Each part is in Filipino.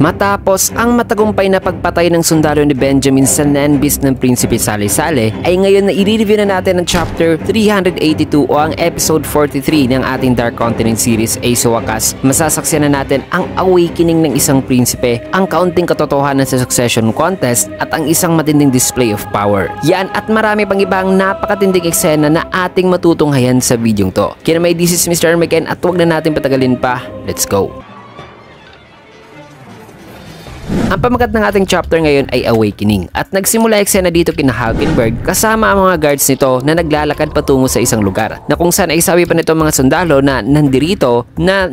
Matapos ang matagumpay na pagpatay ng sundalo ni Benjamin sa Nanbis ng Prinsipe Sale-Sale, ay ngayon na i-review na natin ang chapter 382 o ang episode 43 ng ating Dark Continent series ay sa wakas masasaksiyan na natin ang awakening ng isang prinsipe, ang kaunting katotohanan sa succession contest at ang isang matinding display of power. Yan at marami pang ibang napakatinding eksena na ating matutunghayan sa videong to. Kaya may this is Mr. Armageddon at huwag na natin patagalin pa. Let's go! Ang pamagat ng ating chapter ngayon ay Awakening at nagsimula eksena dito kina Hulkenberg kasama ang mga guards nito na naglalakad patungo sa isang lugar na kung saan ay sabi pa nito mga sundalo na nandito na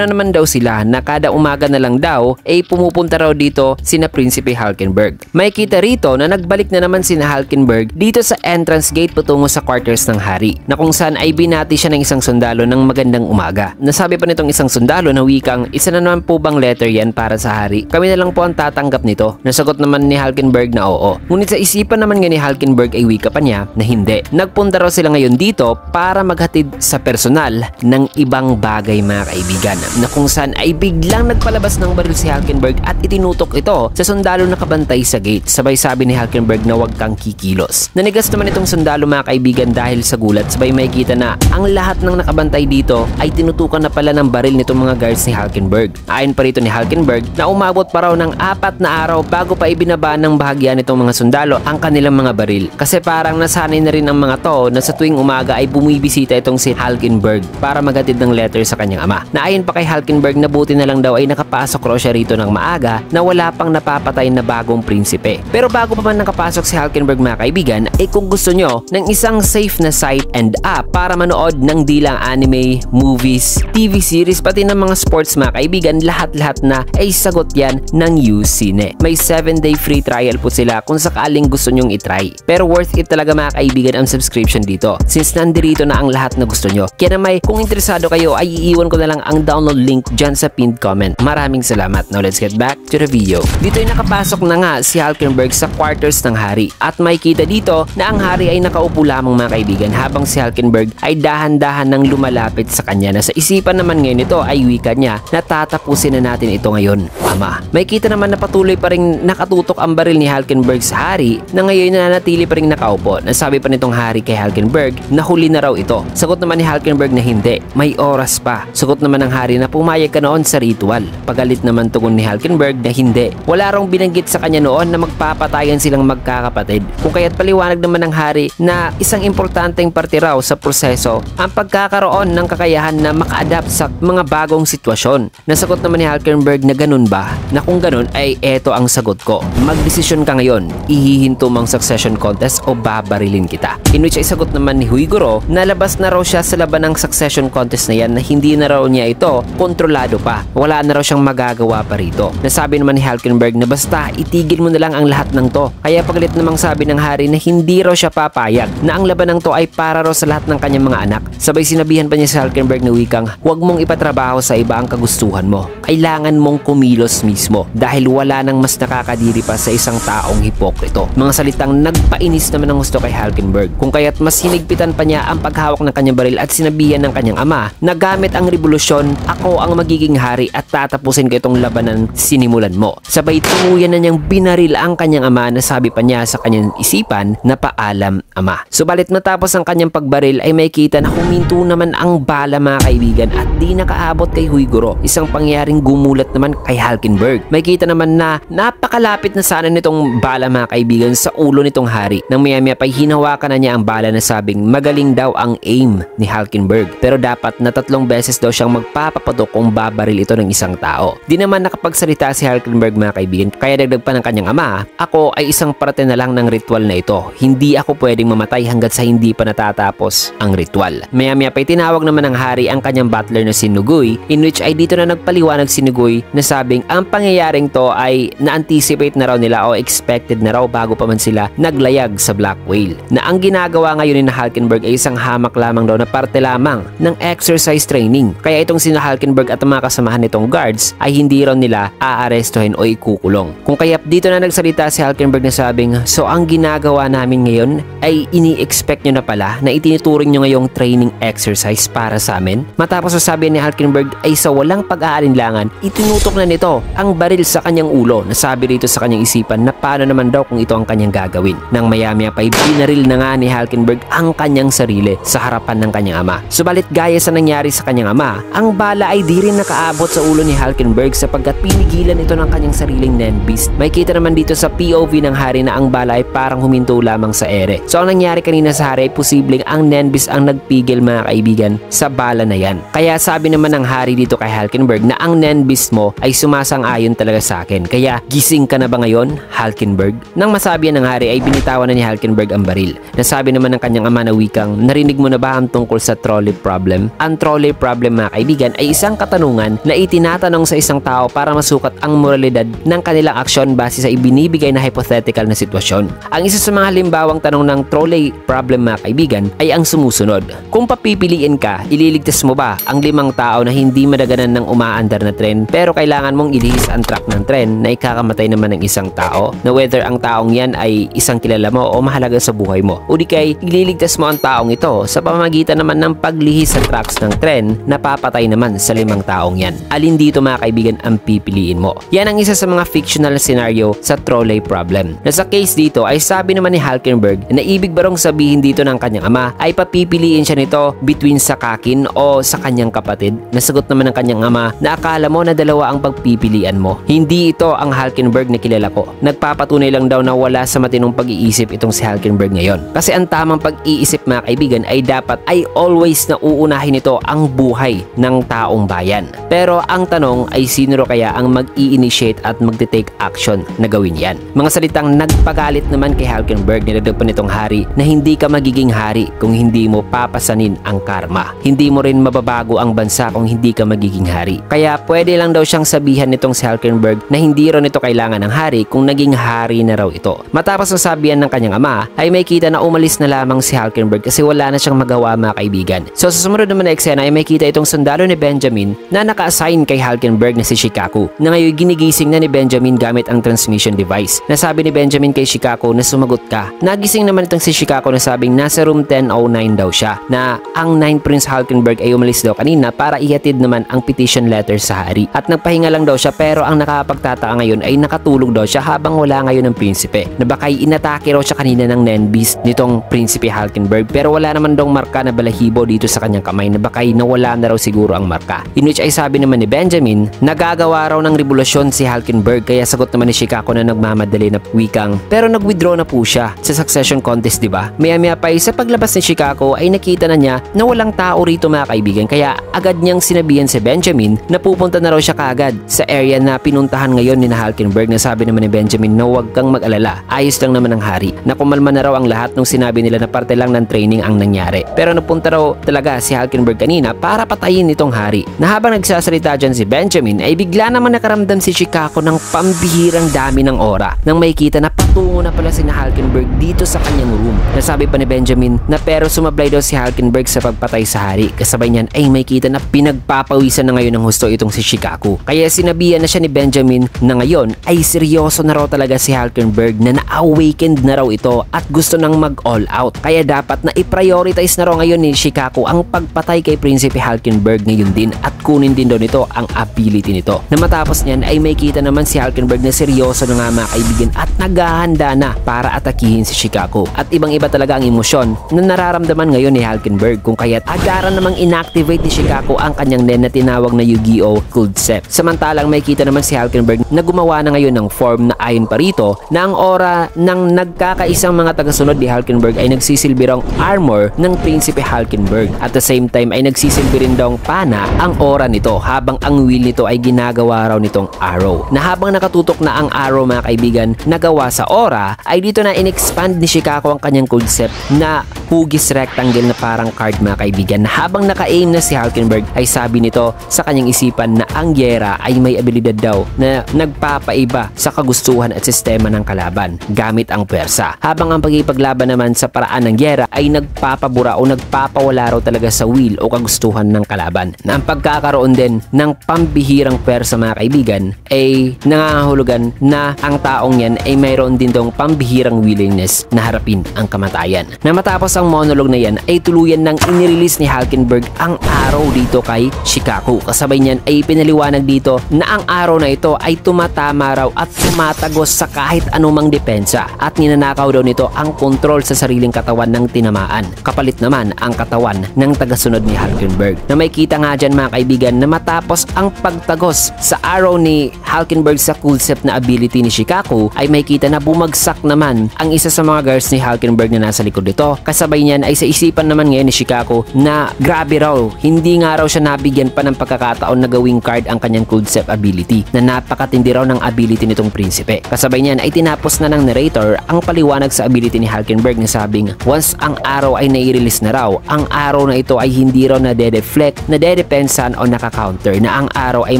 naman daw sila na kada umaga na lang daw ay pumupunta raw dito sina Prinsipe Hulkenberg. May kita rito na nagbalik na naman sina Hulkenberg dito sa entrance gate patungo sa quarters ng hari na kung saan ay binati siya ng isang sundalo ng magandang umaga. Nasabi pa nitong isang sundalo na wikang isa na naman po bang letter yan para sa hari? Kami na lang po ang tatanggap nito. Nasagot naman ni Hulkenberg na oo. Ngunit sa isipan naman nga ni Hulkenberg ay wika pa niya na hindi. Nagpunta raw sila ngayon dito para maghatid sa personal ng ibang bagay mga kaibigan na kung saan ay biglang nagpalabas ng baril si Hulkenberg at itinutok ito sa sundalo na kabantay sa gate. Sabay sabi ni Hulkenberg na huwag kang kikilos. Nanigas naman itong sundalo mga kaibigan dahil sa gulat. Sabay makikita na ang lahat ng nakabantay dito ay tinutukan na pala ng baril nitong mga guards ni Hulkenberg. Ayon pa rito ni Hulkenberg na umabot pa raw ng 4 na araw bago pa ibinaba ng bahagya nitong mga sundalo ang kanilang mga baril. Kasi parang nasanay na rin ang mga to na sa tuwing umaga ay bumibisita itong si Hulkenberg para maghatid ng letter sa kanyang ama. Na ayon pa kay Hulkenberg na buti na lang daw ay nakapasok raw siya rito ng maaga na wala pang napapatay na bagong prinsipe. Pero bago pa man nakapasok si Hulkenberg mga kaibigan, ay kung gusto nyo ng isang safe na site and app para manood ng dilang anime, movies, TV series, pati ng mga sports mga kaibigan, lahat-lahat na ay sagot yan ng Usine. May 7-day free trial po sila kung sakaling gusto nyong itry. Pero worth it talaga mga kaibigan ang subscription dito since nandirito na ang lahat na gusto nyo. Kaya naman kung interesado kayo ay iiwan ko na lang ang download link dyan sa pinned comment. Maraming salamat. Now let's get back to the video. Dito ay nakapasok na nga si Hulkenberg sa quarters ng hari at may kita dito na ang hari ay nakaupo lamang mga kaibigan habang si Hulkenberg ay dahan-dahan nang lumalapit sa kanya na sa isipan naman ngayon ito ay wika niya na tatapusin na natin ito ngayon, ama. May kita naman na patuloy pa rin nakatutok ang baril ni Hulkenberg sa hari na ngayon nananatili pa rin nakaupo. Nasabi pa nitong hari kay Hulkenberg na huli na raw ito. Sagot naman ni Hulkenberg na hindi, may oras pa. Sagot naman ng hari na pumayag ka noon sa ritual. Pagalit naman tugon ni Hulkenberg na hindi. Wala raw binanggit sa kanya noon na magpapatayan silang magkakapatid. Kung kaya't paliwanag naman ng hari na isang importanteng parte raw sa proseso ang pagkakaroon ng kakayahan na maka-adapt sa mga bagong sitwasyon. Nasagot naman ni Hulkenberg na ganun ba? Na kung ganun ay eto ang sagot ko. Magdesisyon ka ngayon, ihihinto mo ang succession contest o babarilin kita. In which ay sagot naman ni Huiguro na labas na raw siya sa laban ng succession contest na yan na hindi na raw niya ito kontrolado pa. Wala na raw siyang magagawa pa rito. Nasabi naman ni Hulkenberg na basta itigil mo na lang ang lahat ng to. Kaya pagalit namang sabi ng hari na hindi raw siya papayag na ang laban ng to ay para raw sa lahat ng kanyang mga anak. Sabay sinabihan pa niya si Hulkenberg na wikang huwag mong ipatrabaho sa iba ang kagustuhan mo. Kailangan mong kumilos mismo dahil wala nang mas nakakadiri pa sa isang taong hipokrito. Mga salitang nagpainis naman ng gusto kay Hulkenberg. Kung kaya't mas hinigpitan pa niya ang paghawak ng kanyang baril at sinabihan ng kanyang ama na gamit ang revolusyon, ako ang magiging hari at tatapusin ko itong labanan sinimulan mo. Sabay tuluyan na niyang binaril ang kanyang ama na sabi pa niya sa kanyang isipan na paalam ama. Subalit matapos ang kanyang pagbaril ay may kita na huminto naman ang bala mga kaibigan at di nakaabot kay Huiguro. Isang pangyaring gumulat naman kay Hulkenberg. May kita naman na napakalapit na sana nitong bala mga kaibigan sa ulo nitong hari. Nang maya-maya pa'y hinawakan na niya ang bala na sabing magaling daw ang aim ni Hulkenberg. Pero dapat na 3 beses daw siyang magpapapatok kung babaril ito ng isang tao. Di naman nakapagsalita si Hulkenberg mga kaibigan kaya dagdag pa ng kanyang ama, ako ay isang parte na lang ng ritual na ito. Hindi ako pwedeng mamatay hanggat sa hindi pa natatapos ang ritual. Maya-maya pa'y tinawag naman ng hari ang kanyang butler na si Nugoy in which ay dito na nagpaliwanag si Nugoy na sabing ang pangyayaring to ay na-anticipate na raw nila o expected na raw bago pa man sila naglayag sa Black Whale. Na ang ginagawa ngayon ni Hulkenberg ay isang hamak lamang daw na parte lamang ng exercise training. Kaya itong sina Hulkenberg at ang mga kasamahan nitong guards ay hindi raw nila aarestuhin o ikukulong. Kung kaya dito na nagsalita si Hulkenberg na sabing, so ang ginagawa namin ngayon ay ini-expect nyo na pala na itinuturing nyo ngayong training exercise para sa amin? Matapos sasabihin ni Hulkenberg ay sa walang pag-aalinlangan, itinutok na nito ang baril sa kanyang ulo. Nasabi rito sa kanyang isipan na paano naman daw kung ito ang kanyang gagawin. Nang maya-maya pa binaril na nga ni Hulkenberg ang kanyang sarili sa harapan ng kanyang ama. Subalit gaya sa nangyari sa kanyang ama, ang bala ay di rin nakaabot sa ulo ni Hulkenberg sapagkat pinigilan ito ng kanyang sariling Nene-Beast. May kita naman dito sa POV ng hari na ang bala ay parang huminto lamang sa ere. So ang nangyari kanina sa hari ay posibleng ang Nene-Beast ang nagpigil mga kaibigan sa bala na yan. Kaya sabi naman ng hari dito kay Hulkenberg na ang Nene-Beast mo ay sumasang-ayon talaga sa akin. Kaya gising ka na ba ngayon, Hulkenberg? Nang masabi ng hari ay binitawan na ni Hulkenberg ang baril. Nasabi naman ng kanyang ama na wikang, narinig mo na ba ang tungkol sa trolley problem? Ang trolley problem mga kaibigan ay isang katanungan na itinatanong sa isang tao para masukat ang moralidad ng kanilang aksyon base sa ibinibigay na hypothetical na sitwasyon. Ang isa sa mga halimbawang tanong ng trolley problem mga kaibigan ay ang sumusunod. Kung papipiliin ka, ililigtas mo ba ang 5 tao na hindi madaganan ng umaandar na tren pero kailangan mong ilihis ang track ng tren na ikakamatay naman ng isang tao na whether ang taong yan ay isang kilala mo o mahalaga sa buhay mo? O di kay ililigtas mo ang taong ito sa pamamagitan naman ng paglihis sa tracks ng tren na papatay naman sa 5 taong yan? Alin dito mga kaibigan ang pipiliin mo? Yan ang isa sa mga fictional scenario sa trolley problem. Na sa case dito ay sabi naman ni Hulkenberg na ibig barong sabihin dito ng kanyang ama ay papipiliin siya nito between sa kakin o sa kanyang kapatid. Nasagot naman ng kanyang ama na akala mo na dalawa ang pagpipilian mo. Hindi ito ang Hulkenberg na kilala ko. Nagpapatunay lang daw na wala sa matinong pag-iisip itong si Hulkenberg ngayon. Kasi ang tamang pag-iisip mga kaibigan ay dapat ay always na uunahin nito ang buhay ng taong bayan. Pero ang tanong ay sino kaya ang mag-i-initiate at mag-take action na gawin yan? Mga salitang nagpagalit naman kay Hulkenberg nilagdag pa nitong hari na hindi ka magiging hari kung hindi mo papasanin ang karma. Hindi mo rin mababago ang bansa kung hindi ka magiging hari. Kaya pwede lang daw siyang sabihan nitong si Hulkenberg na hindi rin ito kailangan ng hari kung naging hari na raw ito. Matapos ang sabihan ng kanyang ama ay may kita na umalis na lamang si Hulkenberg kasi wala na siyang magawa mga kaibigan. So sa sumunod naman na eksena ay may kita itong sundalo ni Benjamin na naka-assign kay Hulkenberg na si Shikaku na ngayon ginigising na ni Benjamin gamit ang transmission device. Nasabi ni Benjamin kay Shikaku na sumagot ka. Nagising naman itong si Shikaku na sabing nasa room 1009 daw siya na ang 9 Prince Hulkenberg ay umalis daw kanina para ihatid naman ang petition letter sa hari. At nagpahinga lang daw siya pero ang nakapagtataka ngayon ay nakatulog daw siya habang wala ngayon ng prinsipe. Na bakay inatake raw siya kanina ng Nene-Beast nitong Prinsipe Hulkenberg pero wala naman daw marka na balahibo dito sa kanyang kamay na bakay nawala na raw siguro ang marka. In which ay sabi naman ni Benjamin nagagawa raw ng revolusyon si Hulkenberg kaya sagot naman ni Shikaku na nagmamadali na wikang pero nag-withdraw na po siya sa succession contest diba? Maya-maya pa sa paglabas ni Shikaku ay nakita na niya na walang tao rito mga kaibigan kaya agad niyang sinabihan si Benjamin na pupunta na raw siya kaagad sa area na pinuntahan ngayon ni Hulkenberg na sabi naman ni Benjamin na huwag kang mag-alala. Ayos lang naman ang hari. Na kumalma na raw ang lahat nung sinabi nila na parte lang ng training ang nangyari. Pero napunta raw talaga si Hulkenberg kanina para patayin itong hari. Na habang nagsasalita dyan si Benjamin ay bigla naman nakaramdam si Shikaku ng pambihirang dami ng aura nang makikita na patungo na pala si Hulkenberg dito sa kanyang room. Nasabi pa ni Benjamin na pero sumablay daw si Hulkenberg sa pagpatay sa hari. Kasabay niyan ay makikita na pinagpapawisan na ngayon ng husto itong si Shikaku. Kaya sinabihan na siya ni Benjamin na ngayon ay seryoso na raw talaga si Hulkenberg na na-awakened na raw ito at gusto nang mag-all out. Kaya dapat na i-prioritize na raw ngayon ni Shikaku ang pagpatay kay Prinsipe Hulkenberg ngayon din at kunin din daw nito ang ability nito. Na matapos niyan ay makikita naman si Hulkenberg na seryoso na nga mga kaibigan at naghahanda na para atakihin si Shikaku. At ibang-iba talaga ang emosyon na nararamdaman ngayon ni Hulkenberg kung kaya't agaran namang inactivate ni Shikaku ang kanyang nen na tinawag na Yu-Gi-Oh! Coldcept. Samantalang makikita naman si Hulkenberg na gumawa na ngayon ng form na ayon pa rito na ang aura ng nagkakaisang mga tagasunod ni Hulkenberg ay nagsisilbi raw armor ng Prinsipe Hulkenberg. At the same time ay nagsisilbi rin daw pana ang aura nito habang ang wheel nito ay ginagawa raw nitong arrow. Na habang nakatutok na ang arrow mga kaibigan nagawa sa aura ay dito na in-expand ni Shikaku ang kanyang concept na hugis rectangle na parang card mga kaibigan. Na habang naka-aim na si Hulkenberg ay sabi nito sa kanyang isipan na ang Gera ay may abilidad daw na nagpapaiba sa kagustuhan at sistema ng kalaban gamit ang pwersa. Habang ang pagkipaglaban naman sa paraan ng Gera ay nagpapabura o nagpapawala raw talaga sa will o kagustuhan ng kalaban. Na ang pagkakaroon din ng pambihirang pwersa mga kaibigan ay nangangahulugan na ang taong yan ay mayroon din daw pambihirang willingness na harapin ang kamatayan. Na matapos ang monologue na yan ay tuluyan nang inirelease ni Hulkenberg ang arrow dito kay Shikaku. Kasabay niyan ay pinaliwanag dito na ang arrow na ito ito ay tumatama raw at tumatagos sa kahit anumang depensa at ninanakaw daw nito ang kontrol sa sariling katawan ng tinamaan. Kapalit naman ang katawan ng tagasunod ni Hulkenberg. Na may kita nga dyan mga kaibigan na matapos ang pagtagos sa arrow ni Hulkenberg sa coolstep na ability ni Shikaku ay may kita na bumagsak naman ang isa sa mga guards ni Hulkenberg na nasa likod nito. Kasabay niyan ay sa isipan naman ngayon ni Shikaku na grabe raw, hindi nga raw siya nabigyan pa ng pagkakataon na gawing card ang kanyang coolstep ability na napakatindi raw ng ability nitong prinsipe. Kasabay niyan ay tinapos na ng narrator ang paliwanag sa ability ni Hulkenberg na sabing once ang arrow ay nai-release na raw, ang arrow na ito ay hindi raw nade-deflect, nade-depensan o naka-counter, na ang arrow ay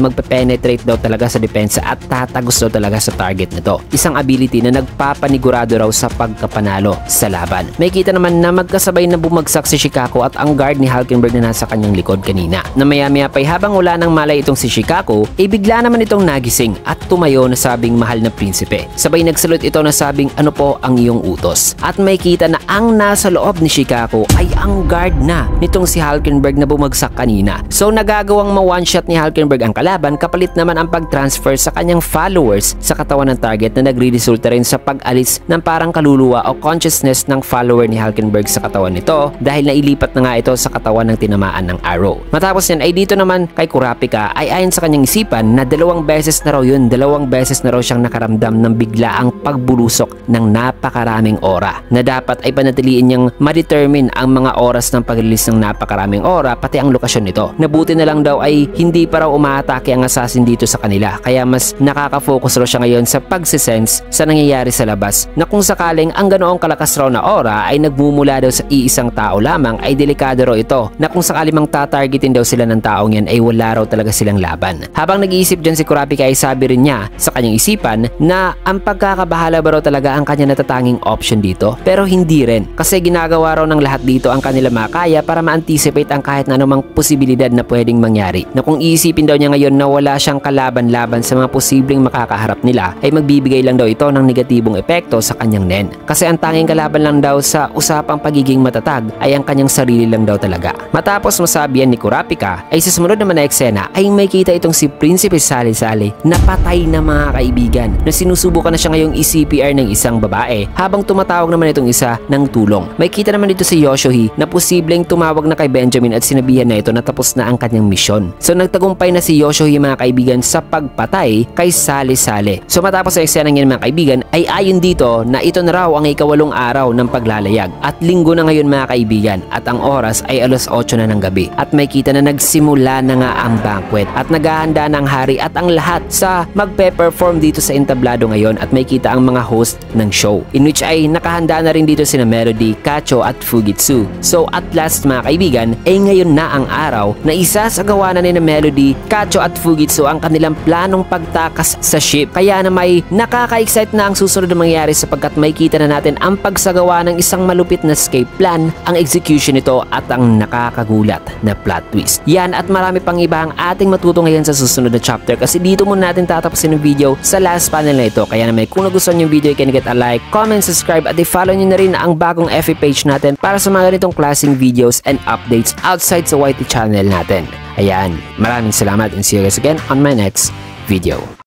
magpe-penetrate daw talaga sa depensa at tatagos daw talaga sa target nito. Isang ability na nagpapanigurado raw sa pagkapanalo sa laban. May kita naman na magkasabay na bumagsak si Shikaku at ang guard ni Hulkenberg na nasa kanyang likod kanina. Na maya-maya pa'y habang wala nang malay itong si Shikaku, bigla naman itong nagising at tumayo na sabing mahal na prinsipe. Sabay nagsalute ito na sabing ano po ang iyong utos. At may kita na ang nasa loob ni Shikaku ay ang guard na nitong si Hulkenberg na bumagsak kanina. So nagagawang ma-one-shot ni Hulkenberg ang kalaban, kapalit naman ang pag-transfer sa kanyang followers sa katawan ng target na nagre-resulta rin sa pag-alis ng parang kaluluwa o consciousness ng follower ni Hulkenberg sa katawan nito dahil nailipat na nga ito sa katawan ng tinamaan ng arrow. Matapos yan ay dito naman kay Kurapika ay ayon sa kanyang isipan na dalawang beses na raw siyang nakaramdam ng biglaang pagbulusok ng napakaraming aura na dapat ay panatiliin niyang ma-determine ang mga oras ng pag-release ng napakaraming aura pati ang lokasyon nito. Nabuti na lang daw ay hindi pa raw umaatake ang assassin dito sa kanila kaya mas nakaka-focus raw siya ngayon sa pagsisense sa nangyayari sa labas na kung sakaling ang ganoong kalakas raw na aura ay nagmumula daw sa iisang tao lamang ay delikado raw ito na kung sakali mang tatargetin daw sila ng taong yan ay wala raw talaga silang laban. Habang nag-iisip dyan si Kurapika ay sabi rin niya sa kanyang isipan na ang pagkakabahala ba raw talaga ang kanya natatanging option dito, pero hindi rin kasi ginagawa raw ng lahat dito ang kanila makaya para ma-anticipate ang kahit na anumang posibilidad na pwedeng mangyari, na kung iisipin daw niya ngayon na wala siyang kalaban-laban sa mga posibleng makakaharap nila ay magbibigay lang daw ito ng negatibong epekto sa kanyang nen kasi ang tanging kalaban lang daw sa usapang pagiging matatag ay ang kanyang sarili lang daw talaga. Matapos masabi yan ni Kurapika ay sa sumunod naman na eksena ay may kita itong si Prinsipe Sali-Sali na patay na mga kaibigan na sinusubukan na siya ngayong i-CPR ng isang babae habang tumatawag naman itong isa ng tulong. May kita naman dito si Yoshohi na posibleng tumawag na kay Benjamin at sinabihan na ito na tapos na ang kanyang misyon. So nagtagumpay na si Yoshohi mga kaibigan sa pagpatay kay Sali-Sali. So matapos sa eksena ngayon mga kaibigan ay ayon dito na ito na raw ang ika-8 araw ng paglalayag at linggo na ngayon mga kaibigan at ang oras ay 8:00 na ng gabi at may kita na nagsimula na nga ang banquet at naghahanda ng hari at ang lahat sa magpe-perform dito sa entablado ngayon at may kita ang mga host ng show in which ay nakahanda na rin dito sina Melody, Kacho at Fujitsu. So at last mga kaibigan ay ngayon na ang araw na isasagawa na ni Melody, Kacho at Fujitsu ang kanilang planong pagtakas sa ship. Kaya na may nakaka-excite na ang susunod na mangyayari sapagkat may kita na natin ang pagsagawa ng isang malupit na escape plan, ang execution nito at ang nakakagulat na plot twist. Yan at marami pang iba ang ating matuto ngayon sa susunod na chapter kasi dito muna natin tatapusin yung video sa last panel na ito. Kaya naman kung nagustuhan yung video, can get a like, comment, subscribe at i-follow nyo na rin ang bagong FB page natin para sa mga ganitong klaseng videos and updates outside sa YT channel natin. Ayan, maraming salamat and see you guys again on my next video.